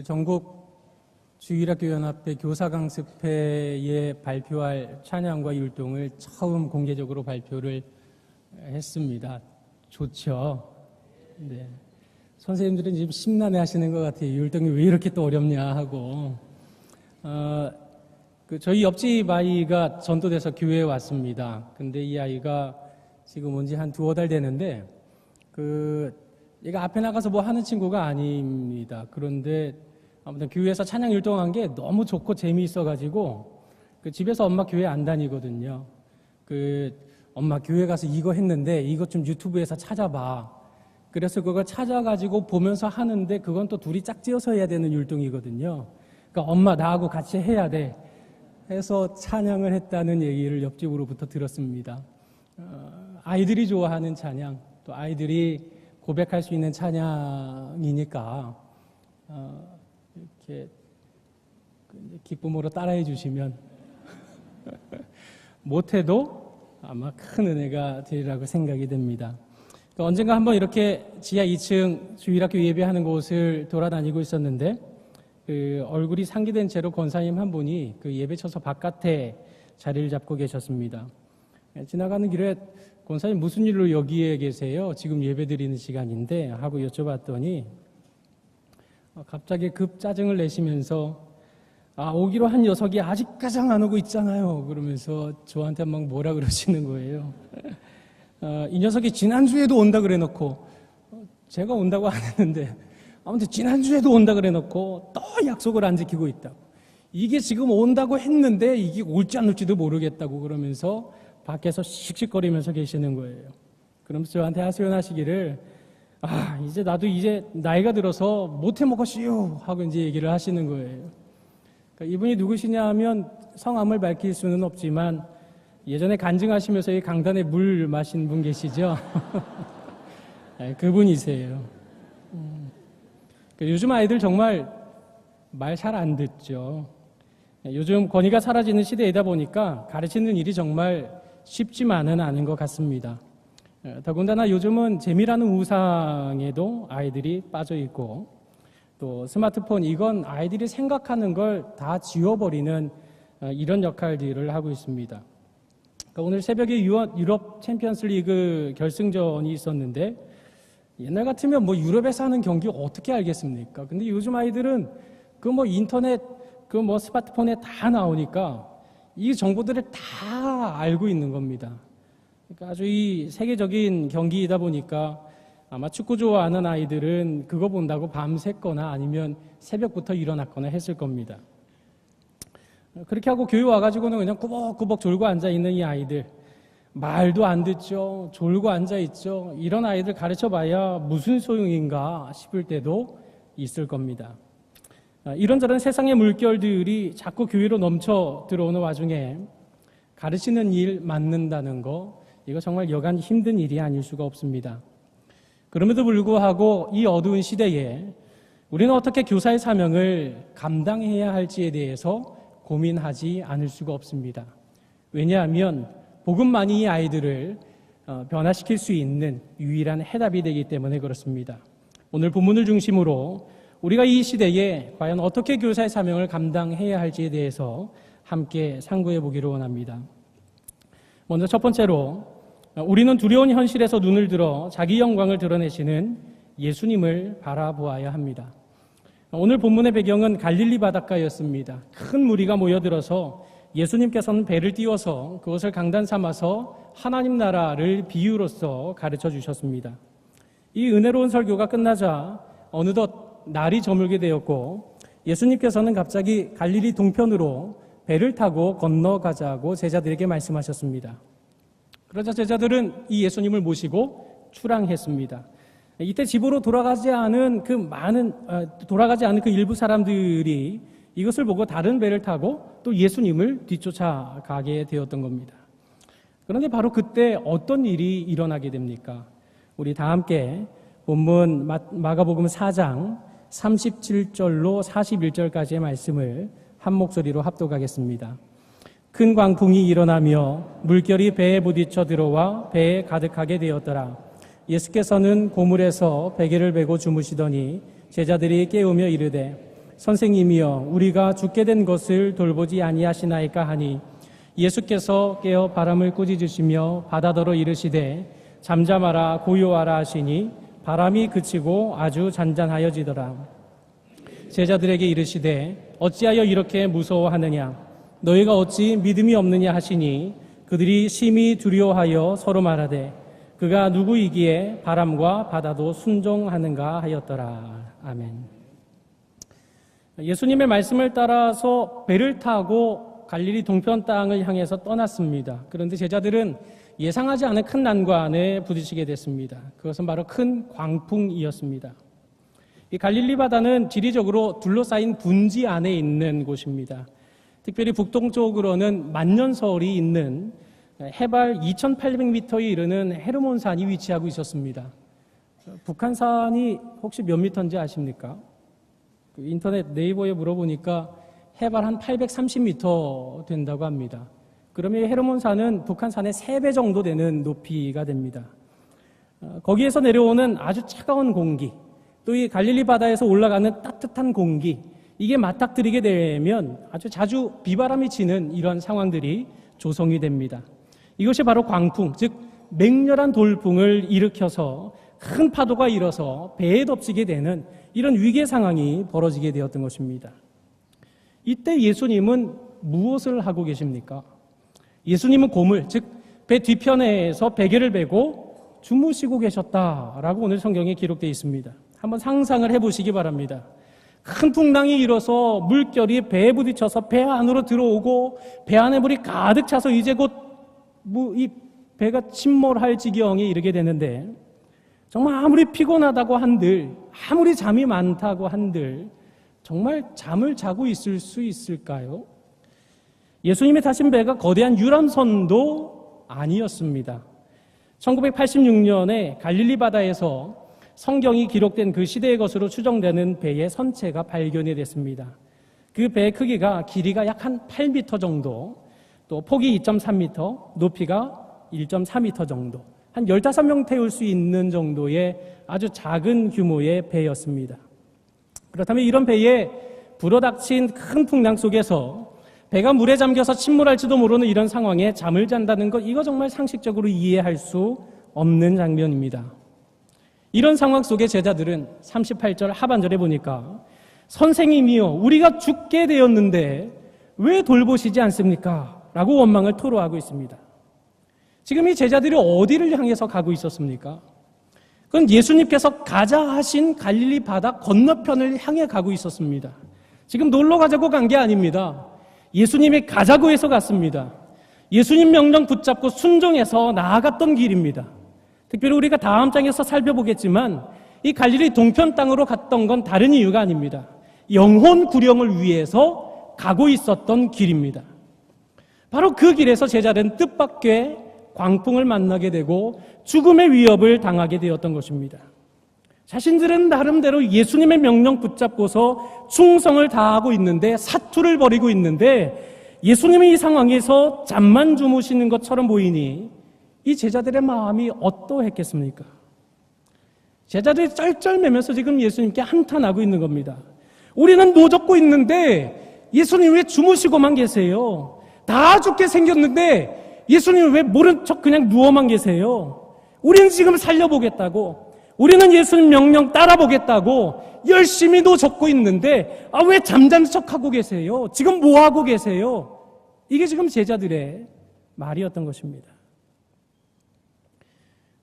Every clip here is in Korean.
전국 주일학교연합회 교사강습회에 발표할 찬양과 율동을 처음 공개적으로 발표를 했습니다. 좋죠? 네. 선생님들은 지금 심란해 하시는 것 같아요. 율동이 왜 이렇게 또 어렵냐 하고. 저희 옆집 아이가 전도돼서 교회에 왔습니다. 근데 이 아이가 지금 온 지 한 두어 달 되는데, 얘가 앞에 나가서 뭐 하는 친구가 아닙니다. 그런데 아무튼 교회에서 찬양 율동한 게 너무 좋고 재미있어가지고, 집에서 엄마 교회 안 다니거든요. 엄마 교회 가서 이거 했는데 이것 좀 유튜브에서 찾아봐. 그래서 그걸 찾아가지고 보면서 하는데 그건 또 둘이 짝지어서 해야 되는 율동이거든요. 그러니까 엄마 나하고 같이 해야 돼. 해서 찬양을 했다는 얘기를 옆집으로부터 들었습니다. 아이들이 좋아하는 찬양, 또 아이들이 고백할 수 있는 찬양이니까 이렇게 기쁨으로 따라해 주시면 못해도 아마 큰 은혜가 되리라고 생각이 됩니다. 언젠가 한번 이렇게 지하 2층 주일학교 예배하는 곳을 돌아다니고 있었는데 얼굴이 상기된 채로 권사님 한 분이 예배처소 바깥에 자리를 잡고 계셨습니다. 지나가는 길에 권사님 무슨 일로 여기에 계세요? 지금 예배 드리는 시간인데 하고 여쭤봤더니 갑자기 급 짜증을 내시면서 오기로 한 녀석이 아직 가장 안 오고 있잖아요. 그러면서 저한테 막 뭐라 그러시는 거예요. 이 녀석이 지난주에도 온다 그래 놓고 제가 온다고 안 했는데 아무튼 지난주에도 온다 그래 놓고 또 약속을 안 지키고 있다고. 이게 지금 온다고 했는데 이게 올지 안 올지도 모르겠다고 그러면서 밖에서 씩씩거리면서 계시는 거예요. 그러면서 저한테 하소연하시기를 이제 나도 이제 나이가 들어서 못해 먹었시요 하고 이제 얘기를 하시는 거예요. 그러니까 이분이 누구시냐 하면 성함을 밝힐 수는 없지만 예전에 간증하시면서 이 강단에 물 마신 분 계시죠? 그분이세요. 요즘 아이들 정말 말 잘 안 듣죠. 요즘 권위가 사라지는 시대이다 보니까 가르치는 일이 정말 쉽지만은 않은 것 같습니다. 더군다나 요즘은 재미라는 우상에도 아이들이 빠져 있고 또 스마트폰 이건 아이들이 생각하는 걸 다 지워버리는 이런 역할들을 하고 있습니다. 오늘 새벽에 유럽 챔피언스 리그 결승전이 있었는데 옛날 같으면 뭐 유럽에서 하는 경기 어떻게 알겠습니까? 근데 요즘 아이들은 인터넷 스마트폰에 다 나오니까 이 정보들을 다 알고 있는 겁니다. 그러니까 아주 이 세계적인 경기이다 보니까 아마 축구 좋아하는 아이들은 그거 본다고 밤샜거나 아니면 새벽부터 일어났거나 했을 겁니다. 그렇게 하고 교회 와가지고는 그냥 꾸벅꾸벅 졸고 앉아있는 이 아이들, 말도 안 듣죠. 졸고 앉아있죠. 이런 아이들 가르쳐봐야 무슨 소용인가 싶을 때도 있을 겁니다. 이런저런 세상의 물결들이 자꾸 교회로 넘쳐 들어오는 와중에 가르치는 일 맡는다는 거, 이거 정말 여간 힘든 일이 아닐 수가 없습니다. 그럼에도 불구하고 이 어두운 시대에 우리는 어떻게 교사의 사명을 감당해야 할지에 대해서 고민하지 않을 수가 없습니다. 왜냐하면 복음만이 이 아이들을 변화시킬 수 있는 유일한 해답이 되기 때문에 그렇습니다. 오늘 본문을 중심으로 우리가 이 시대에 과연 어떻게 교사의 사명을 감당해야 할지에 대해서 함께 상고해 보기를 원합니다. 먼저 첫 번째로 우리는 두려운 현실에서 눈을 들어 자기 영광을 드러내시는 예수님을 바라보아야 합니다. 오늘 본문의 배경은 갈릴리 바닷가였습니다. 큰 무리가 모여들어서 예수님께서는 배를 띄워서 그것을 강단 삼아서 하나님 나라를 비유로서 가르쳐 주셨습니다. 이 은혜로운 설교가 끝나자 어느덧 날이 저물게 되었고 예수님께서는 갑자기 갈릴리 동편으로 배를 타고 건너가자고 제자들에게 말씀하셨습니다. 그러자 제자들은 이 예수님을 모시고 출항했습니다. 이때 집으로 돌아가지 않은 그 일부 사람들이 이것을 보고 다른 배를 타고 또 예수님을 뒤쫓아가게 되었던 겁니다. 그런데 바로 그때 어떤 일이 일어나게 됩니까? 우리 다 함께 본문 마가복음 4장 37절로 41절까지의 말씀을 한 목소리로 합독하겠습니다. 큰 광풍이 일어나며 물결이 배에 부딪혀 들어와 배에 가득하게 되었더라. 예수께서는 고물에서 베개를 베고 주무시더니 제자들이 깨우며 이르되 선생님이여 우리가 죽게 된 것을 돌보지 아니하시나이까 하니 예수께서 깨어 바람을 꾸짖으시며 바다더러 이르시되 잠잠하라 고요하라 하시니 바람이 그치고 아주 잔잔하여지더라. 제자들에게 이르시되 어찌하여 이렇게 무서워하느냐 너희가 어찌 믿음이 없느냐 하시니 그들이 심히 두려워하여 서로 말하되 그가 누구이기에 바람과 바다도 순종하는가 하였더라. 아멘. 예수님의 말씀을 따라서 배를 타고 갈릴리 동편 땅을 향해서 떠났습니다. 그런데 제자들은 예상하지 않은 큰 난관에 부딪히게 됐습니다. 그것은 바로 큰 광풍이었습니다. 이 갈릴리 바다는 지리적으로 둘러싸인 분지 안에 있는 곳입니다. 특별히 북동쪽으로는 만년설이 있는 해발 2,800m에 이르는 헤르몬산이 위치하고 있었습니다. 북한산이 혹시 몇 미터인지 아십니까? 인터넷 네이버에 물어보니까 해발 한 830m 된다고 합니다. 그러면 헤르몬산은 북한산의 3배 정도 되는 높이가 됩니다. 거기에서 내려오는 아주 차가운 공기, 또 이 갈릴리 바다에서 올라가는 따뜻한 공기, 이게 맞닥뜨리게 되면 아주 자주 비바람이 치는 이런 상황들이 조성이 됩니다. 이것이 바로 광풍, 즉 맹렬한 돌풍을 일으켜서 큰 파도가 일어서 배에 덮치게 되는 이런 위기의 상황이 벌어지게 되었던 것입니다. 이때 예수님은 무엇을 하고 계십니까? 예수님은 고물, 즉 배 뒤편에서 베개를 베고 주무시고 계셨다라고 오늘 성경에 기록되어 있습니다. 한번 상상을 해보시기 바랍니다. 큰 풍랑이 일어서 물결이 배에 부딪혀서 배 안으로 들어오고 배 안에 물이 가득 차서 이제 곧 이 배가 침몰할 지경에 이르게 되는데 정말 아무리 피곤하다고 한들 아무리 잠이 많다고 한들 정말 잠을 자고 있을 수 있을까요? 예수님이 타신 배가 거대한 유람선도 아니었습니다. 1986년에 갈릴리 바다에서 성경이 기록된 그 시대의 것으로 추정되는 배의 선체가 발견이 됐습니다. 그 배의 크기가 길이가 약 한 8m 정도, 또 폭이 2.3m, 높이가 1.4m 정도, 한 15명 태울 수 있는 정도의 아주 작은 규모의 배였습니다. 그렇다면 이런 배에 불어닥친 큰 풍랑 속에서 배가 물에 잠겨서 침몰할지도 모르는 이런 상황에 잠을 잔다는 것, 이거 정말 상식적으로 이해할 수 없는 장면입니다. 이런 상황 속에 제자들은 38절 하반절에 보니까 선생님이여 우리가 죽게 되었는데 왜 돌보시지 않습니까? 라고 원망을 토로하고 있습니다. 지금 이 제자들이 어디를 향해서 가고 있었습니까? 그건 예수님께서 가자 하신 갈릴리 바다 건너편을 향해 가고 있었습니다. 지금 놀러 가자고 간 게 아닙니다. 예수님이 가자고 해서 갔습니다. 예수님 명령 붙잡고 순종해서 나아갔던 길입니다. 특별히 우리가 다음 장에서 살펴보겠지만 이 갈릴리 동편 땅으로 갔던 건 다른 이유가 아닙니다. 영혼 구령을 위해서 가고 있었던 길입니다. 바로 그 길에서 제자들은 뜻밖의 광풍을 만나게 되고 죽음의 위협을 당하게 되었던 것입니다. 자신들은 나름대로 예수님의 명령 붙잡고서 충성을 다하고 있는데 사투를 벌이고 있는데 예수님이 이 상황에서 잠만 주무시는 것처럼 보이니 이 제자들의 마음이 어떠했겠습니까? 제자들이 쩔쩔매면서 지금 예수님께 한탄하고 있는 겁니다. 우리는 노젓고 있는데 예수님 왜 주무시고만 계세요? 다 죽게 생겼는데 예수님 왜 모른 척 그냥 누워만 계세요? 우리는 지금 살려보겠다고, 우리는 예수님 명령 따라보겠다고 열심히 노젓고 있는데 왜 잠자는 척하고 계세요? 지금 뭐하고 계세요? 이게 지금 제자들의 말이었던 것입니다.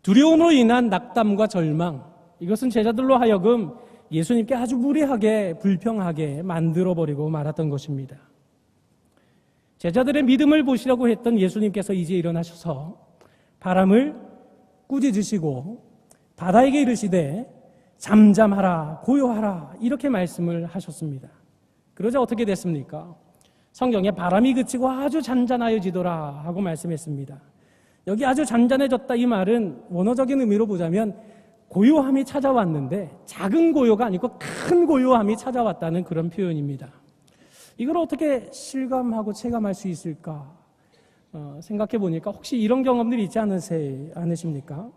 두려움으로 인한 낙담과 절망, 이것은 제자들로 하여금 예수님께 아주 무례하게 불평하게 만들어버리고 말았던 것입니다. 제자들의 믿음을 보시려고 했던 예수님께서 이제 일어나셔서 바람을 꾸짖으시고 바다에게 이르시되 잠잠하라 고요하라 이렇게 말씀을 하셨습니다. 그러자 어떻게 됐습니까? 성경에 바람이 그치고 아주 잔잔하여지더라 하고 말씀했습니다. 여기 아주 잔잔해졌다 이 말은 원어적인 의미로 보자면 고요함이 찾아왔는데 작은 고요가 아니고 큰 고요함이 찾아왔다는 그런 표현입니다. 이걸 어떻게 실감하고 체감할 수 있을까 생각해 보니까 혹시 이런 경험들이 있지 않으십니까?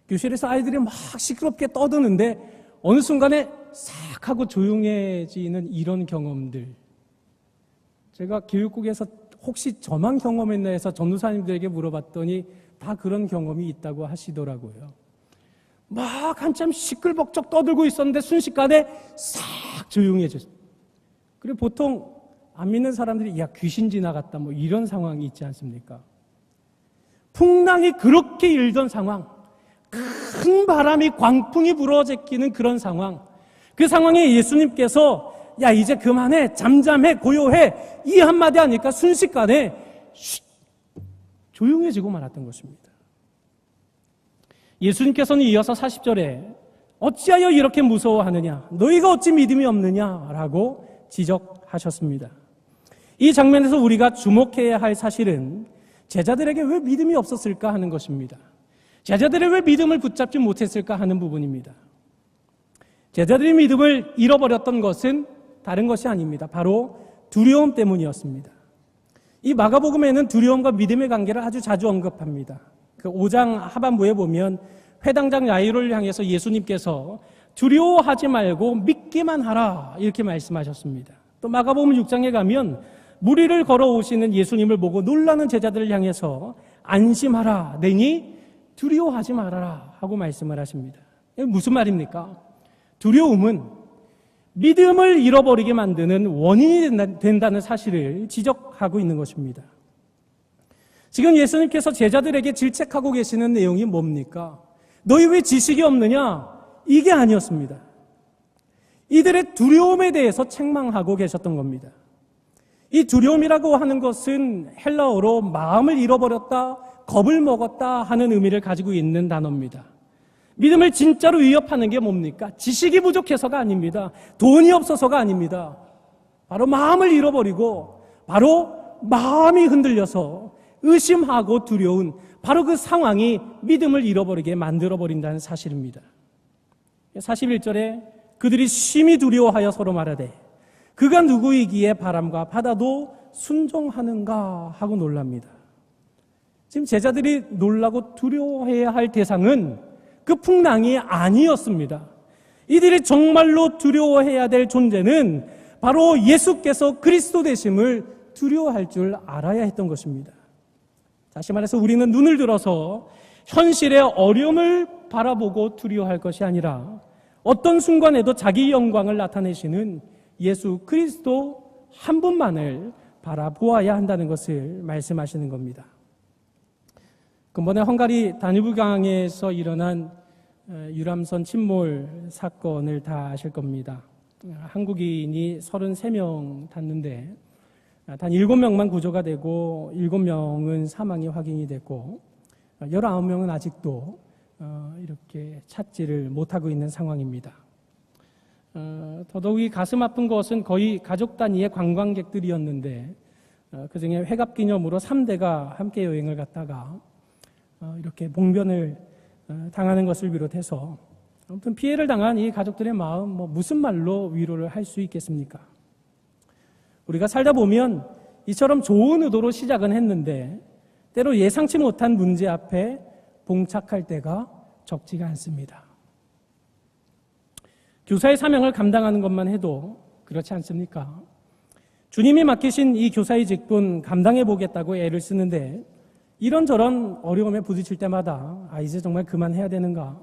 교실에서 아이들이 막 시끄럽게 떠드는데 어느 순간에 싹 하고 조용해지는 이런 경험들. 제가 교육국에서 혹시 저만 경험했나 해서 전도사님들에게 물어봤더니 다 그런 경험이 있다고 하시더라고요. 막 한참 시끌벅적 떠들고 있었는데 순식간에 싹 조용해졌어요. 그리고 보통 안 믿는 사람들이 야 귀신 지나갔다 뭐 이런 상황이 있지 않습니까? 풍랑이 그렇게 일던 상황, 큰 바람이 광풍이 불어 제끼는 그런 상황, 그 상황에 예수님께서 야 이제 그만해, 잠잠해, 고요해 이 한마디 하니까 순식간에 조용해지고 말았던 것입니다. 예수님께서는 이어서 40절에 어찌하여 이렇게 무서워하느냐, 너희가 어찌 믿음이 없느냐라고 지적하셨습니다. 이 장면에서 우리가 주목해야 할 사실은 제자들에게 왜 믿음이 없었을까 하는 것입니다. 제자들이 왜 믿음을 붙잡지 못했을까 하는 부분입니다. 제자들이 믿음을 잃어버렸던 것은 다른 것이 아닙니다. 바로 두려움 때문이었습니다. 이 마가복음에는 두려움과 믿음의 관계를 아주 자주 언급합니다. 그 5장 하반부에 보면 회당장 야이로를 향해서 예수님께서 두려워하지 말고 믿기만 하라 이렇게 말씀하셨습니다. 또 마가복음 6장에 가면 무리를 걸어오시는 예수님을 보고 놀라는 제자들을 향해서 안심하라 내니 두려워하지 말아라 하고 말씀을 하십니다. 이게 무슨 말입니까? 두려움은 믿음을 잃어버리게 만드는 원인이 된다는 사실을 지적하고 있는 것입니다. 지금 예수님께서 제자들에게 질책하고 계시는 내용이 뭡니까? 너희 왜 지식이 없느냐? 이게 아니었습니다. 이들의 두려움에 대해서 책망하고 계셨던 겁니다. 이 두려움이라고 하는 것은 헬라어로 마음을 잃어버렸다, 겁을 먹었다 하는 의미를 가지고 있는 단어입니다. 믿음을 진짜로 위협하는 게 뭡니까? 지식이 부족해서가 아닙니다. 돈이 없어서가 아닙니다. 바로 마음을 잃어버리고 바로 마음이 흔들려서 의심하고 두려운 바로 그 상황이 믿음을 잃어버리게 만들어버린다는 사실입니다. 41절에 그들이 심히 두려워하여 서로 말하되 그가 누구이기에 바람과 바다도 순종하는가 하고 놀랍니다. 지금 제자들이 놀라고 두려워해야 할 대상은 그 풍랑이 아니었습니다. 이들이 정말로 두려워해야 될 존재는 바로 예수께서 그리스도 되심을 두려워할 줄 알아야 했던 것입니다. 다시 말해서 우리는 눈을 들어서 현실의 어려움을 바라보고 두려워할 것이 아니라 어떤 순간에도 자기 영광을 나타내시는 예수 그리스도 한 분만을 바라보아야 한다는 것을 말씀하시는 겁니다. 근본에 헝가리 다뉴브강에서 일어난 유람선 침몰 사건을 다 아실 겁니다. 한국인이 33명 탔는데 단 7명만 구조가 되고 7명은 사망이 확인이 됐고 19명은 아직도 이렇게 찾지를 못하고 있는 상황입니다. 더더욱이 가슴 아픈 것은 거의 가족 단위의 관광객들이었는데 그중에 회갑 기념으로 3대가 함께 여행을 갔다가 이렇게 봉변을 당하는 것을 비롯해서 아무튼 피해를 당한 이 가족들의 마음 무슨 말로 위로를 할 수 있겠습니까? 우리가 살다 보면 이처럼 좋은 의도로 시작은 했는데 때로 예상치 못한 문제 앞에 봉착할 때가 적지가 않습니다. 교사의 사명을 감당하는 것만 해도 그렇지 않습니까? 주님이 맡기신 이 교사의 직분 감당해 보겠다고 애를 쓰는데 이런저런 어려움에 부딪힐 때마다 이제 정말 그만해야 되는가?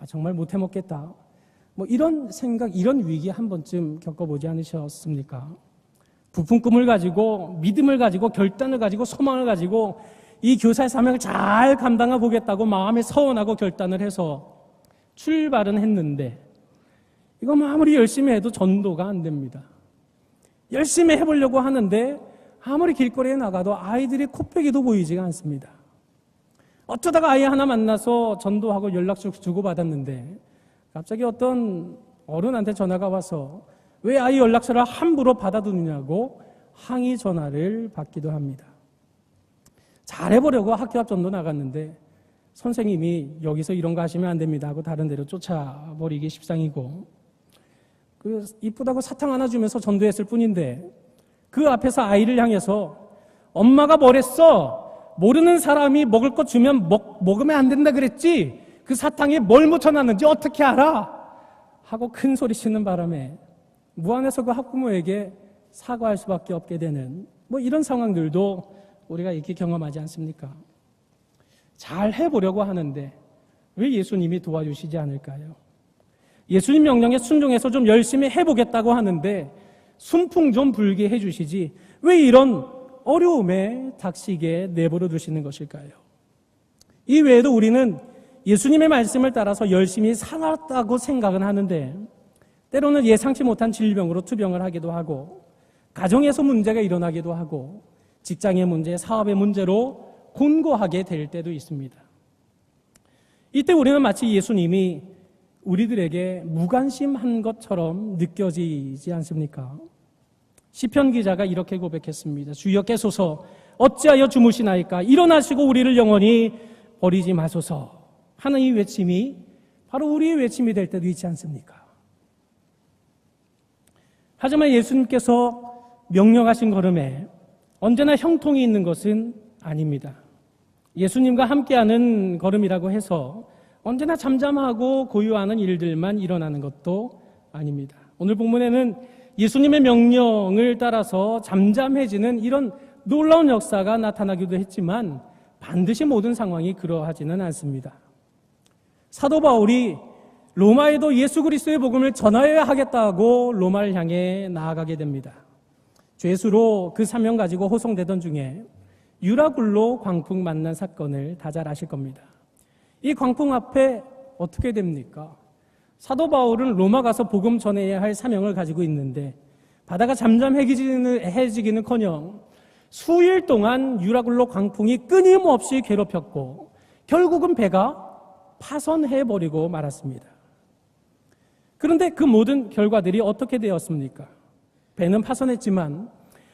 정말 못해 먹겠다. 이런 생각, 이런 위기 한 번쯤 겪어보지 않으셨습니까? 부푼 꿈을 가지고 믿음을 가지고 결단을 가지고 소망을 가지고 이 교사의 사명을 잘 감당해 보겠다고 마음에 서원하고 결단을 해서 출발은 했는데 이거 아무리 열심히 해도 전도가 안 됩니다. 열심히 해보려고 하는데 아무리 길거리에 나가도 아이들이 코빼기도 보이지가 않습니다. 어쩌다가 아이 하나 만나서 전도하고 연락처 주고받았는데 갑자기 어떤 어른한테 전화가 와서 왜 아이 연락처를 함부로 받아두느냐고 항의 전화를 받기도 합니다. 잘해보려고 학교 앞 전도 나갔는데 선생님이 여기서 이런 거 하시면 안 됩니다 하고 다른 데로 쫓아버리기 십상이고 이쁘다고 사탕 하나 주면서 전도했을 뿐인데 그 앞에서 아이를 향해서 엄마가 뭐랬어? 모르는 사람이 먹을 거 주면 먹으면 안 된다 그랬지? 그 사탕에 뭘 묻혀놨는지 어떻게 알아? 하고 큰 소리 치는 바람에 무안에서 그 학부모에게 사과할 수밖에 없게 되는 이런 상황들도 우리가 이렇게 경험하지 않습니까? 잘 해보려고 하는데 왜 예수님이 도와주시지 않을까요? 예수님 명령에 순종해서 좀 열심히 해보겠다고 하는데 순풍 좀 불게 해주시지 왜 이런 어려움에 닥치게 내버려 두시는 것일까요? 이 외에도 우리는 예수님의 말씀을 따라서 열심히 살았다고 생각은 하는데 때로는 예상치 못한 질병으로 투병을 하기도 하고 가정에서 문제가 일어나기도 하고 직장의 문제, 사업의 문제로 곤고하게 될 때도 있습니다. 이때 우리는 마치 예수님이 우리들에게 무관심한 것처럼 느껴지지 않습니까? 시편 기자가 이렇게 고백했습니다. 주여 깨소서 어찌하여 주무시나이까 일어나시고 우리를 영원히 버리지 마소서 하는 이 외침이 바로 우리의 외침이 될 때도 있지 않습니까? 하지만 예수님께서 명령하신 걸음에 언제나 형통이 있는 것은 아닙니다. 예수님과 함께하는 걸음이라고 해서 언제나 잠잠하고 고요하는 일들만 일어나는 것도 아닙니다. 오늘 본문에는 예수님의 명령을 따라서 잠잠해지는 이런 놀라운 역사가 나타나기도 했지만 반드시 모든 상황이 그러하지는 않습니다. 사도 바울이 로마에도 예수 그리스도의 복음을 전하여야 하겠다고 로마를 향해 나아가게 됩니다. 죄수로 그 사명 가지고 호송되던 중에 유라굴로 광풍 만난 사건을 다 잘 아실 겁니다. 이 광풍 앞에 어떻게 됩니까? 사도 바울은 로마 가서 복음 전해야 할 사명을 가지고 있는데 바다가 잠잠해지기는커녕 수일 동안 유라굴로 광풍이 끊임없이 괴롭혔고 결국은 배가 파선해버리고 말았습니다. 그런데 그 모든 결과들이 어떻게 되었습니까? 배는 파선했지만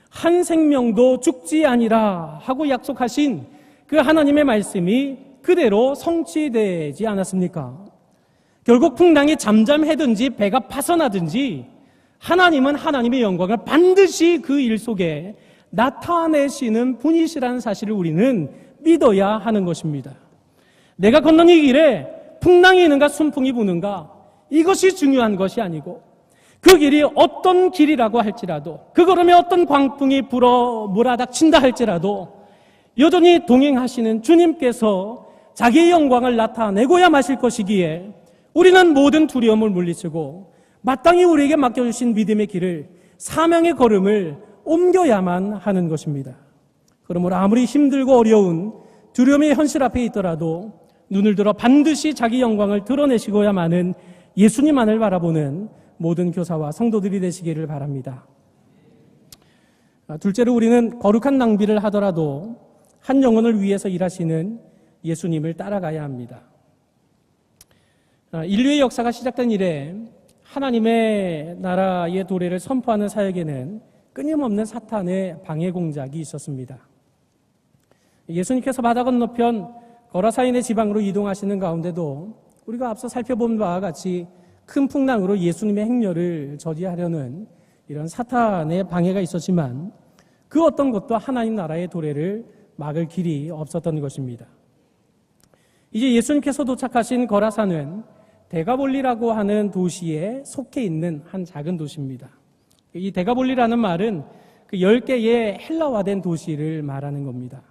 한 생명도 죽지 아니라 하고 약속하신 그 하나님의 말씀이 그대로 성취되지 않았습니까? 결국 풍랑이 잠잠하든지 배가 파선하든지 하나님은 하나님의 영광을 반드시 그 일 속에 나타내시는 분이시라는 사실을 우리는 믿어야 하는 것입니다. 내가 걷는 이 길에 풍랑이 있는가 순풍이 부는가 이것이 중요한 것이 아니고 그 길이 어떤 길이라고 할지라도 그 걸음에 어떤 광풍이 불어 몰아닥친다 할지라도 여전히 동행하시는 주님께서 자기의 영광을 나타내고야 마실 것이기에 우리는 모든 두려움을 물리치고 마땅히 우리에게 맡겨주신 믿음의 길을 사명의 걸음을 옮겨야만 하는 것입니다. 그러므로 아무리 힘들고 어려운 두려움의 현실 앞에 있더라도 눈을 들어 반드시 자기 영광을 드러내시고야만은 예수님만을 바라보는 모든 교사와 성도들이 되시기를 바랍니다. 둘째로 우리는 거룩한 낭비를 하더라도 한 영혼을 위해서 일하시는 예수님을 따라가야 합니다. 인류의 역사가 시작된 이래 하나님의 나라의 도래를 선포하는 사역에는 끊임없는 사탄의 방해 공작이 있었습니다. 예수님께서 바다 건너편 거라사인의 지방으로 이동하시는 가운데도 우리가 앞서 살펴본 바와 같이 큰 풍랑으로 예수님의 행렬을 저지하려는 이런 사탄의 방해가 있었지만 그 어떤 것도 하나님 나라의 도래를 막을 길이 없었던 것입니다. 이제 예수님께서 도착하신 거라사는 데가볼리라고 하는 도시에 속해 있는 한 작은 도시입니다. 이 데가볼리라는 말은 그 10개의 헬라화된 도시를 말하는 겁니다.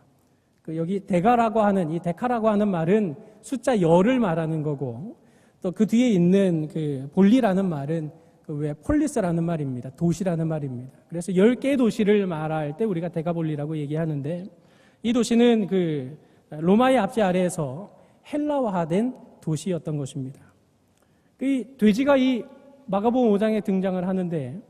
여기 데가라고 하는 이 데카라고 하는 말은 숫자 10을 말하는 거고 또 그 뒤에 있는 그 볼리라는 말은 그 폴리스라는 말입니다. 도시라는 말입니다. 그래서 10개의 도시를 말할 때 우리가 데가볼리라고 얘기하는데 이 도시는 그 로마의 압제 아래에서 헬라화된 도시였던 것입니다. 이 돼지가 이 마가복음 5장에 등장을 하는데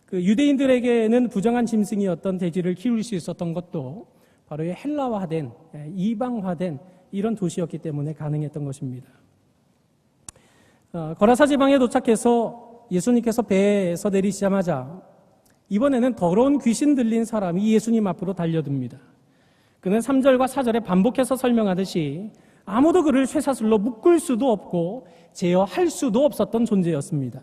그 유대인들에게는 부정한 짐승이었던 돼지를 키울 수 있었던 것도 바로 이 헬라화된, 이방화된 이런 도시였기 때문에 가능했던 것입니다. 거라사 지방에 도착해서 예수님께서 배에서 내리시자마자 이번에는 더러운 귀신 들린 사람이 예수님 앞으로 달려듭니다. 그는 3절과 4절에 반복해서 설명하듯이 아무도 그를 쇠사슬로 묶을 수도 없고 제어할 수도 없었던 존재였습니다.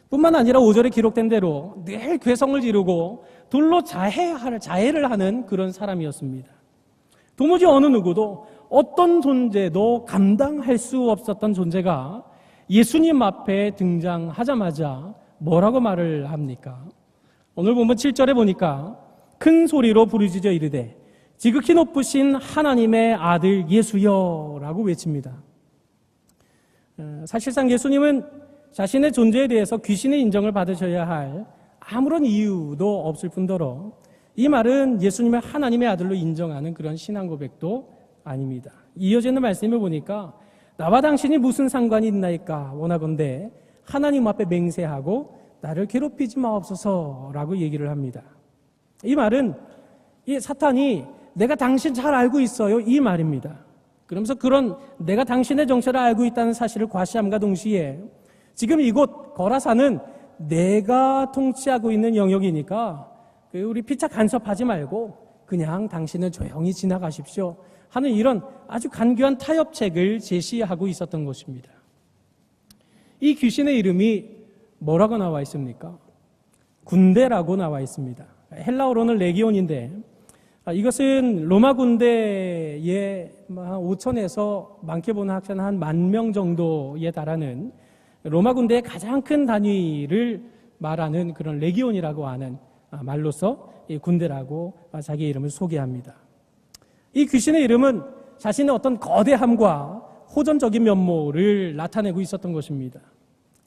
뿐만 아니라 5절에 기록된 대로 늘 괴성을 지르고 돌로 자해를 하는 그런 사람이었습니다. 도무지 어느 누구도 어떤 존재도 감당할 수 없었던 존재가 예수님 앞에 등장하자마자 뭐라고 말을 합니까? 오늘 본문 7절에 보니까 큰 소리로 부르짖어 이르되 지극히 높으신 하나님의 아들 예수여 라고 외칩니다. 사실상 예수님은 자신의 존재에 대해서 귀신의 인정을 받으셔야 할 아무런 이유도 없을 뿐더러 이 말은 예수님을 하나님의 아들로 인정하는 그런 신앙 고백도 아닙니다. 이어지는 말씀을 보니까 나와 당신이 무슨 상관이 있나이까 원하건대 하나님 앞에 맹세하고 나를 괴롭히지 마옵소서라고 얘기를 합니다. 이 말은 이 사탄이 내가 당신 잘 알고 있어요 이 말입니다. 그러면서 그런 내가 당신의 정체를 알고 있다는 사실을 과시함과 동시에 지금 이곳 거라사는 내가 통치하고 있는 영역이니까 우리 피차 간섭하지 말고 그냥 당신은 조용히 지나가십시오 하는 이런 아주 간교한 타협책을 제시하고 있었던 것입니다. 이 귀신의 이름이 뭐라고 나와 있습니까? 군대라고 나와 있습니다. 헬라어로는 레기온인데 이것은 로마 군대의 한 5천에서 많게 보는 학자는 한 10,000명 정도에 달하는 로마 군대의 가장 큰 단위를 말하는 그런 레기온이라고 하는 말로서 이 군대라고 자기 이름을 소개합니다. 이 귀신의 이름은 자신의 어떤 거대함과 호전적인 면모를 나타내고 있었던 것입니다.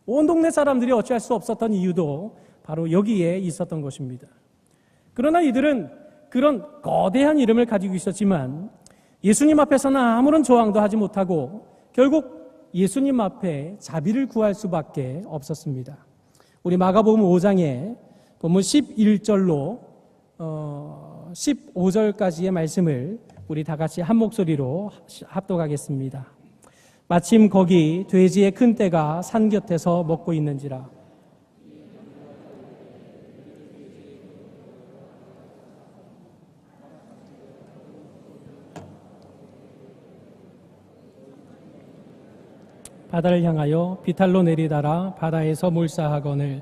온 동네 사람들이 어찌할 수 없었던 이유도 바로 여기에 있었던 것입니다. 그러나 이들은 그런 거대한 이름을 가지고 있었지만 예수님 앞에서는 아무런 저항도 하지 못하고 결국 예수님 앞에 자비를 구할 수밖에 없었습니다. 우리 마가복음 5장에 본문 11절로 15절까지의 말씀을 우리 다 같이 한 목소리로 합독하겠습니다. 마침 거기 돼지의 큰 떼가 산 곁에서 먹고 있는지라. 바다를 향하여 비탈로 내리다라 바다에서 몰사하거늘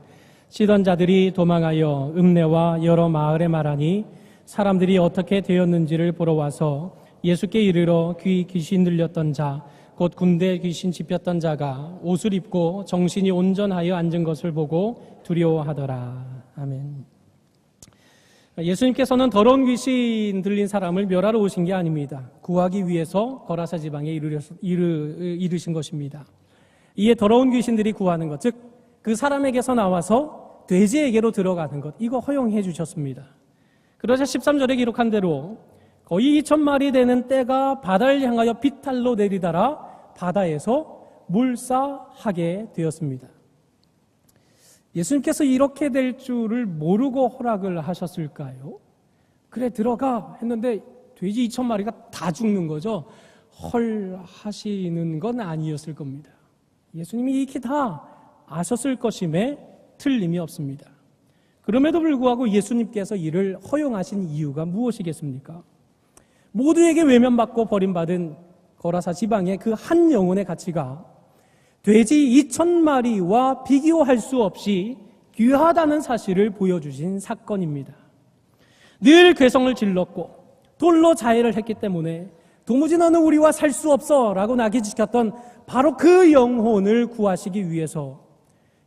치던 자들이 도망하여 읍내와 여러 마을에 말하니 사람들이 어떻게 되었는지를 보러 와서 예수께 이르러 귀신 들렸던 자 곧 군대 귀신 짚였던 자가 옷을 입고 정신이 온전하여 앉은 것을 보고 두려워하더라. 아멘. 예수님께서는 더러운 귀신 들린 사람을 멸하러 오신 게 아닙니다. 구하기 위해서 거라사 지방에 이르신 것입니다. 이에 더러운 귀신들이 구하는 것, 즉 그 사람에게서 나와서 돼지에게로 들어가는 것, 이거 허용해 주셨습니다. 그러자 13절에 기록한 대로 거의 2,000마리 되는 떼가 바다를 향하여 비탈로 내리다라 바다에서 몰사하게 되었습니다. 예수님께서 이렇게 될 줄을 모르고 허락을 하셨을까요? 그래 들어가 했는데 돼지 2,000마리가 다 죽는 거죠. 헐 하시는 건 아니었을 겁니다. 예수님이 익히 다 아셨을 것임에 틀림이 없습니다. 그럼에도 불구하고 예수님께서 이를 허용하신 이유가 무엇이겠습니까? 모두에게 외면받고 버림받은 거라사 지방의 그 한 영혼의 가치가 돼지 2,000마리와 비교할 수 없이 귀하다는 사실을 보여주신 사건입니다. 늘 괴성을 질렀고 돌로 자해를 했기 때문에 도무지 너는 우리와 살 수 없어 라고 낙이 지켰던 바로 그 영혼을 구하시기 위해서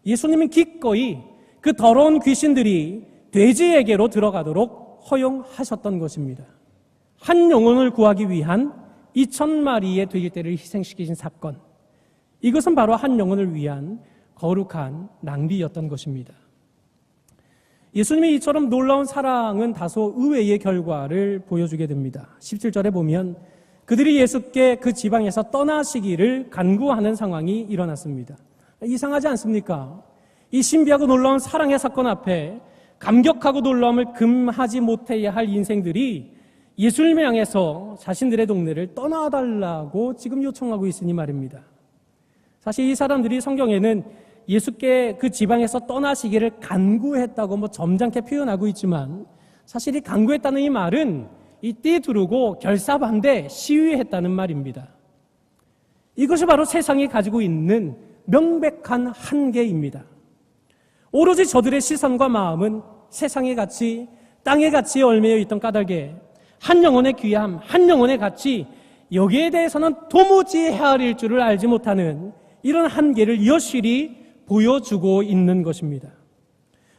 예수님은 기꺼이 그 더러운 귀신들이 돼지에게로 들어가도록 허용하셨던 것입니다. 한 영혼을 구하기 위한 2,000마리의 돼지떼를 희생시키신 사건, 이것은 바로 한 영혼을 위한 거룩한 낭비였던 것입니다. 예수님의 이처럼 놀라운 사랑은 다소 의외의 결과를 보여주게 됩니다. 17절에 보면 그들이 예수께 그 지방에서 떠나시기를 간구하는 상황이 일어났습니다. 이상하지 않습니까? 이 신비하고 놀라운 사랑의 사건 앞에 감격하고 놀라움을 금하지 못해야 할 인생들이 예수님을 향해서 자신들의 동네를 떠나달라고 지금 요청하고 있으니 말입니다. 사실 이 사람들이 성경에는 예수께 그 지방에서 떠나시기를 간구했다고 점잖게 표현하고 있지만 사실 이 간구했다는 이 말은 이 띠 두르고 결사반대 시위했다는 말입니다. 이것이 바로 세상이 가지고 있는 명백한 한계입니다. 오로지 저들의 시선과 마음은 세상의 가치, 땅의 가치에 얽매여 있던 까닭에 한 영혼의 귀함, 한 영혼의 가치, 여기에 대해서는 도무지 헤아릴 줄을 알지 못하는 이런 한계를 여실히 보여주고 있는 것입니다.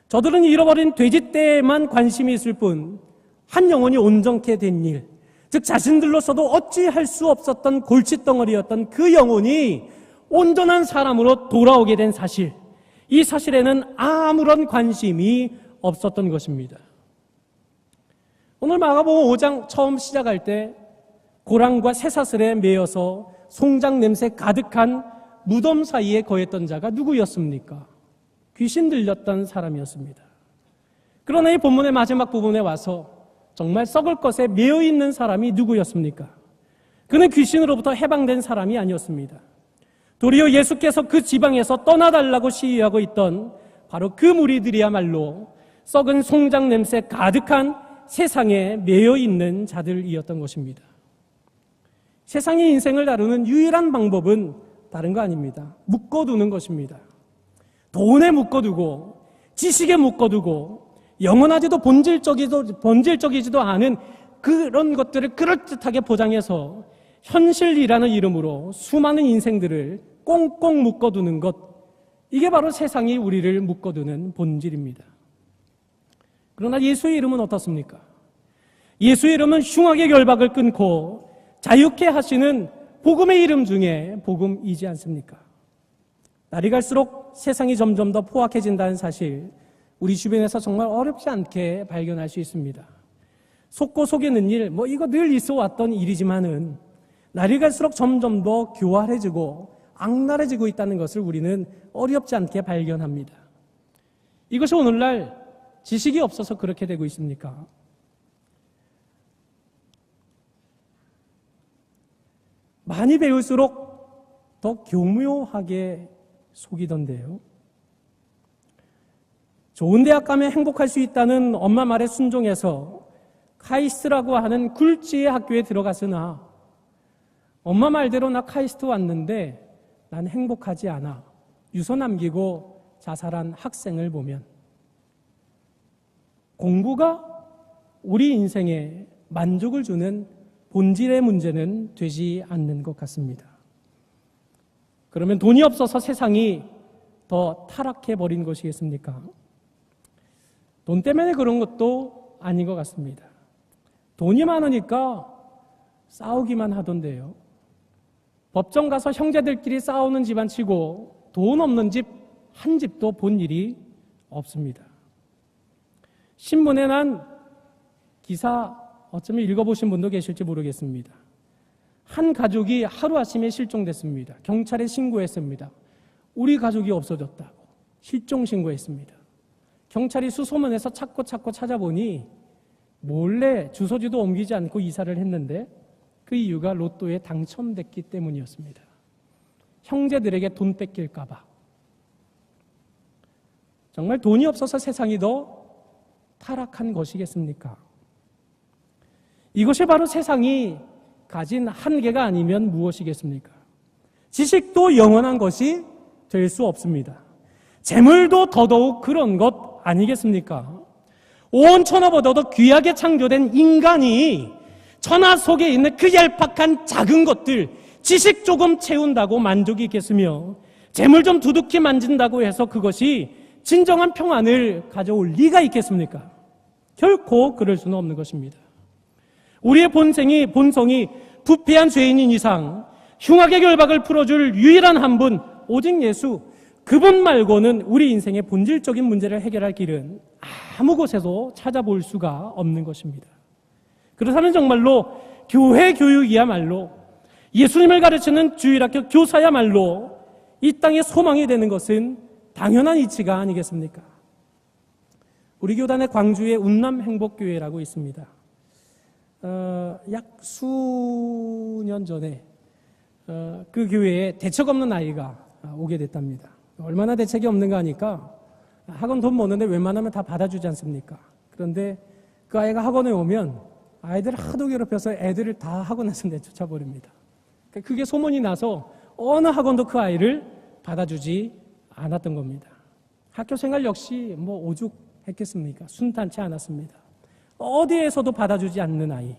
저들은 잃어버린 돼지떼에만 관심이 있을 뿐 한 영혼이 온전케 된 일, 즉 자신들로서도 어찌할 수 없었던 골칫덩어리였던 그 영혼이 온전한 사람으로 돌아오게 된 사실, 이 사실에는 아무런 관심이 없었던 것입니다. 오늘 마가복음 5장 처음 시작할 때 고랑과 쇠사슬에 매여서 송장 냄새 가득한 무덤 사이에 거했던 자가 누구였습니까? 귀신 들렸던 사람이었습니다. 그러나 이 본문의 마지막 부분에 와서 정말 썩을 것에 매여 있는 사람이 누구였습니까? 그는 귀신으로부터 해방된 사람이 아니었습니다. 도리어 예수께서 그 지방에서 떠나달라고 시위하고 있던 바로 그 무리들이야말로 썩은 송장 냄새 가득한 세상에 매여 있는 자들이었던 것입니다. 세상의 인생을 다루는 유일한 방법은 다른 거 아닙니다. 묶어두는 것입니다. 돈에 묶어두고 지식에 묶어두고 영원하지도 본질적이지도 않은 그런 것들을 그럴듯하게 포장해서 현실이라는 이름으로 수많은 인생들을 꽁꽁 묶어두는 것, 이게 바로 세상이 우리를 묶어두는 본질입니다. 그러나 예수의 이름은 어떻습니까? 예수의 이름은 흉악의 결박을 끊고 자유케 하시는 복음의 이름 중에 복음이지 않습니까? 날이 갈수록 세상이 점점 더 포악해진다는 사실, 우리 주변에서 정말 어렵지 않게 발견할 수 있습니다. 속고 속이는 일, 이거 늘 있어 왔던 일이지만은 날이 갈수록 점점 더 교활해지고 악랄해지고 있다는 것을 우리는 어렵지 않게 발견합니다. 이것이 오늘날 지식이 없어서 그렇게 되고 있습니까? 많이 배울수록 더 교묘하게 속이던데요. 좋은 대학 가면 행복할 수 있다는 엄마 말에 순종해서 카이스트라고 하는 굴지의 학교에 들어갔으나 엄마 말대로 나 카이스트 왔는데 난 행복하지 않아. 유서 남기고 자살한 학생을 보면 공부가 우리 인생에 만족을 주는 본질의 문제는 되지 않는 것 같습니다. 그러면 돈이 없어서 세상이 더 타락해버린 것이겠습니까? 돈 때문에 그런 것도 아닌 것 같습니다. 돈이 많으니까 싸우기만 하던데요. 법정 가서 형제들끼리 싸우는 집안 치고 돈 없는 집 한 집도 본 일이 없습니다. 신문에 난 기사 어쩌면 읽어보신 분도 계실지 모르겠습니다. 한 가족이 하루아침에 실종됐습니다. 경찰에 신고했습니다. 우리 가족이 없어졌다고 실종 신고했습니다. 경찰이 수소문해서 찾고 찾아보니 몰래 주소지도 옮기지 않고 이사를 했는데 그 이유가 로또에 당첨됐기 때문이었습니다. 형제들에게 돈 뺏길까 봐. 정말 돈이 없어서 세상이 더 타락한 것이겠습니까? 이것이 바로 세상이 가진 한계가 아니면 무엇이겠습니까? 지식도 영원한 것이 될 수 없습니다. 재물도 더더욱 그런 것 아니겠습니까? 온 천하보다도 귀하게 창조된 인간이 천하 속에 있는 그 얄팍한 작은 것들, 지식 조금 채운다고 만족이 있겠으며 재물 좀 두둑히 만진다고 해서 그것이 진정한 평안을 가져올 리가 있겠습니까? 결코 그럴 수는 없는 것입니다. 우리의 본성이 부패한 죄인인 이상 흉악의 결박을 풀어줄 유일한 한 분, 오직 예수, 그분 말고는 우리 인생의 본질적인 문제를 해결할 길은 아무 곳에도 찾아볼 수가 없는 것입니다. 그렇다면 정말로 교회 교육이야말로 예수님을 가르치는 주일학교 교사야말로 이 땅의 소망이 되는 것은 당연한 이치가 아니겠습니까? 우리 교단의 광주에 운남행복교회라고 있습니다. 약 수년 전에 그 교회에 대책 없는 아이가 오게 됐답니다. 얼마나 대책이 없는가 하니까 학원 돈 모는데 웬만하면 다 받아주지 않습니까? 그런데 그 아이가 학원에 오면 아이들을 하도 괴롭혀서 애들을 다 학원에서 내쫓아버립니다. 그게 소문이 나서 어느 학원도 그 아이를 받아주지 않았던 겁니다. 학교 생활 역시 오죽했겠습니까? 순탄치 않았습니다. 어디에서도 받아주지 않는 아이.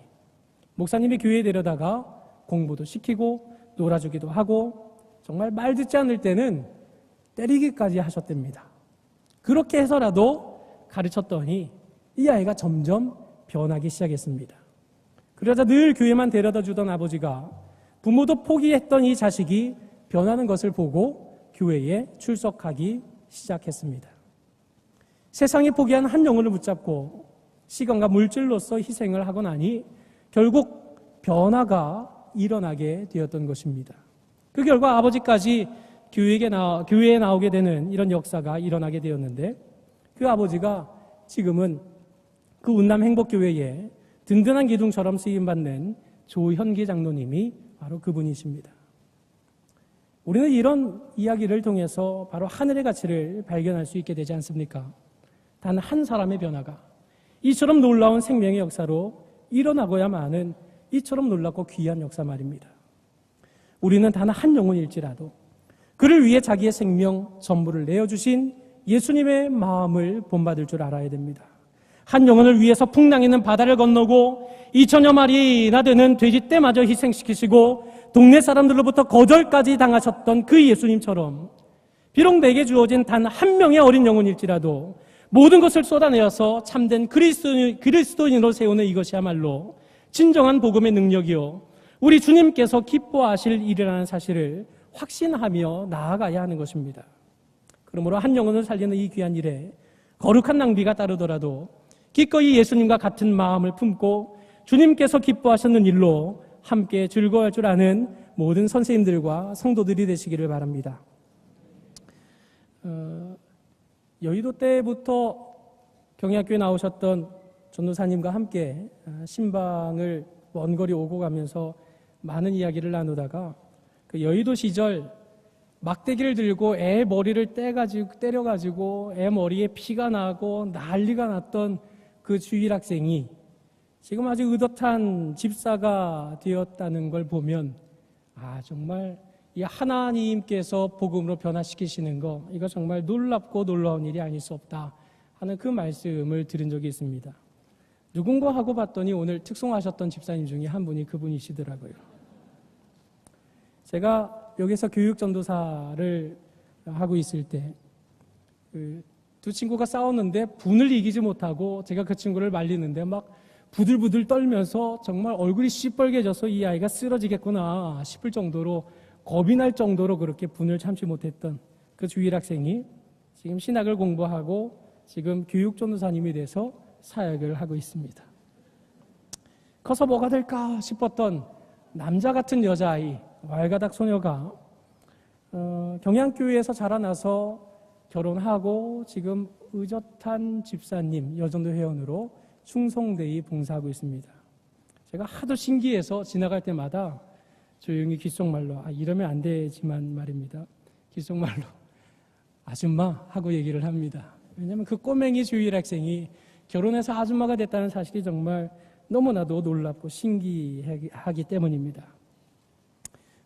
목사님이 교회에 데려다가 공부도 시키고 놀아주기도 하고 정말 말 듣지 않을 때는 때리기까지 하셨답니다. 그렇게 해서라도 가르쳤더니 이 아이가 점점 변하기 시작했습니다. 그러자 늘 교회만 데려다 주던 아버지가 부모도 포기했던 이 자식이 변하는 것을 보고 교회에 출석하기 시작했습니다. 세상이 포기한 한 영혼을 붙잡고 시간과 물질로서 희생을 하고 나니 결국 변화가 일어나게 되었던 것입니다. 그 결과 아버지까지 교회에 나오게 되는 이런 역사가 일어나게 되었는데, 그 아버지가 지금은 그 운남 행복교회에 든든한 기둥처럼 쓰임받는 조현기 장로님이 바로 그분이십니다. 우리는 이런 이야기를 통해서 바로 하늘의 가치를 발견할 수 있게 되지 않습니까? 단 한 사람의 변화가 이처럼 놀라운 생명의 역사로 일어나고야만은 이처럼 놀랍고 귀한 역사 말입니다. 우리는 단 한 영혼일지라도 그를 위해 자기의 생명 전부를 내어주신 예수님의 마음을 본받을 줄 알아야 됩니다. 한 영혼을 위해서 풍랑있는 바다를 건너고 2000여 마리나 되는 돼지떼마저 희생시키시고 동네 사람들로부터 거절까지 당하셨던 그 예수님처럼 비록 내게 주어진 단 한 명의 어린 영혼일지라도 모든 것을 쏟아내어서 참된 그리스도인으로 세우는 이것이야말로 진정한 복음의 능력이요, 우리 주님께서 기뻐하실 일이라는 사실을 확신하며 나아가야 하는 것입니다. 그러므로 한 영혼을 살리는 이 귀한 일에 거룩한 낭비가 따르더라도 기꺼이 예수님과 같은 마음을 품고 주님께서 기뻐하셨는 일로 함께 즐거워할 줄 아는 모든 선생님들과 성도들이 되시기를 바랍니다. 여의도 때부터 경희학교에 나오셨던 전도사님과 함께 신방을 먼 거리 오고 가면서 많은 이야기를 나누다가 그 여의도 시절 막대기를 들고 애 머리를 때려가지고 애 머리에 피가 나고 난리가 났던 그 주일 학생이 지금 아주 의젓한 집사가 되었다는 걸 보면 정말 이 하나님께서 복음으로 변화시키시는 거, 이거 정말 놀랍고 놀라운 일이 아닐 수 없다 하는 그 말씀을 들은 적이 있습니다. 누군가 하고 봤더니 오늘 특송하셨던 집사님 중에 한 분이 그분이시더라고요. 제가 여기서 교육전도사를 하고 있을 때 두 친구가 싸웠는데 분을 이기지 못하고 제가 그 친구를 말리는데 막 부들부들 떨면서 정말 얼굴이 시뻘개져서 이 아이가 쓰러지겠구나 싶을 정도로, 겁이 날 정도로 그렇게 분을 참지 못했던 그 주일 학생이 지금 신학을 공부하고 지금 교육전도사님이 돼서 사역을 하고 있습니다. 커서 뭐가 될까 싶었던 남자 같은 여자아이, 왈가닥 소녀가 경양교회에서 자라나서 결혼하고 지금 의젓한 집사님, 여전도 회원으로 충성되이 봉사하고 있습니다. 제가 하도 신기해서 지나갈 때마다 조용히 귓속말로 이러면 안 되지만 말입니다. 귓속말로 아줌마 하고 얘기를 합니다. 왜냐하면 그 꼬맹이 주일 학생이 결혼해서 아줌마가 됐다는 사실이 정말 너무나도 놀랍고 신기하기 때문입니다.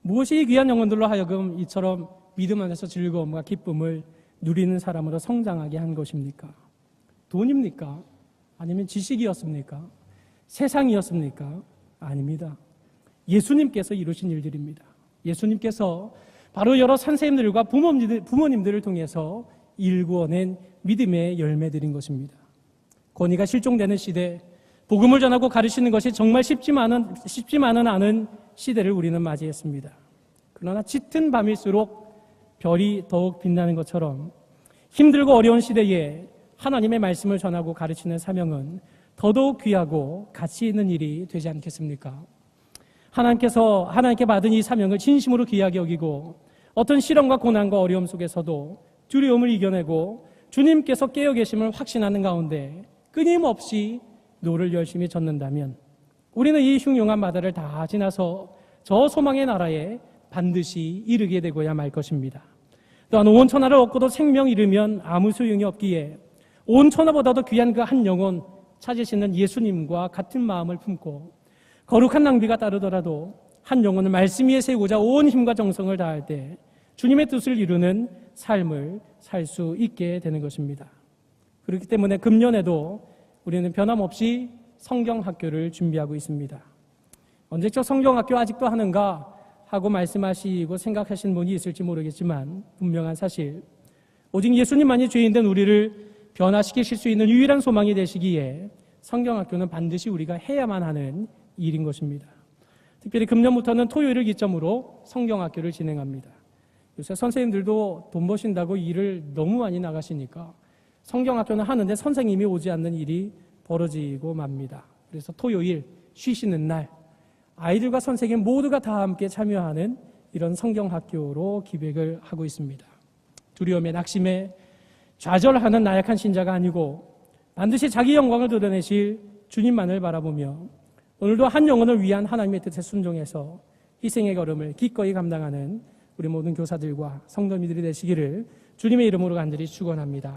무엇이 귀한 영혼들로 하여금 이처럼 믿음 안에서 즐거움과 기쁨을 누리는 사람으로 성장하게 한 것입니까? 돈입니까? 아니면 지식이었습니까? 세상이었습니까? 아닙니다. 예수님께서 이루신 일들입니다. 예수님께서 바로 여러 선생님들과 부모님들을 통해서 일구어낸 믿음의 열매들인 것입니다. 권위가 실종되는 시대, 복음을 전하고 가르치는 것이 정말 쉽지만은 않은 시대를 우리는 맞이했습니다. 그러나 짙은 밤일수록 별이 더욱 빛나는 것처럼 힘들고 어려운 시대에 하나님의 말씀을 전하고 가르치는 사명은 더더욱 귀하고 가치 있는 일이 되지 않겠습니까? 하나님께 받은 이 사명을 진심으로 귀하게 여기고 어떤 시련과 고난과 어려움 속에서도 두려움을 이겨내고 주님께서 깨어 계심을 확신하는 가운데 끊임없이 노를 열심히 젓는다면 우리는 이 흉흉한 바다를 다 지나서 저 소망의 나라에 반드시 이르게 되고야 말 것입니다. 또한 온 천하를 얻고도 생명 잃으면 아무 소용이 없기에 온 천하보다도 귀한 그 한 영혼 찾으시는 예수님과 같은 마음을 품고 거룩한 낭비가 따르더라도 한 영혼을 말씀 위에 세우고자 온 힘과 정성을 다할 때 주님의 뜻을 이루는 삶을 살 수 있게 되는 것입니다. 그렇기 때문에 금년에도 우리는 변함없이 성경학교를 준비하고 있습니다. 언제적 성경학교 아직도 하는가 하고 말씀하시고 생각하시는 분이 있을지 모르겠지만 분명한 사실, 오직 예수님만이 죄인된 우리를 변화시키실 수 있는 유일한 소망이 되시기에 성경학교는 반드시 우리가 해야만 하는 일인 것입니다. 특별히 금년부터는 토요일을 기점으로 성경학교를 진행합니다. 요새 선생님들도 돈 버신다고 일을 너무 많이 나가시니까 성경학교는 하는데 선생님이 오지 않는 일이 벌어지고 맙니다. 그래서 토요일 쉬시는 날 아이들과 선생님 모두가 다 함께 참여하는 이런 성경학교로 기획을 하고 있습니다. 두려움에 낙심에 좌절하는 나약한 신자가 아니고 반드시 자기 영광을 드러내실 주님만을 바라보며 오늘도 한 영혼을 위한 하나님의 뜻에 순종해서 희생의 걸음을 기꺼이 감당하는 우리 모든 교사들과 성도님들이 되시기를 주님의 이름으로 간절히 축원합니다.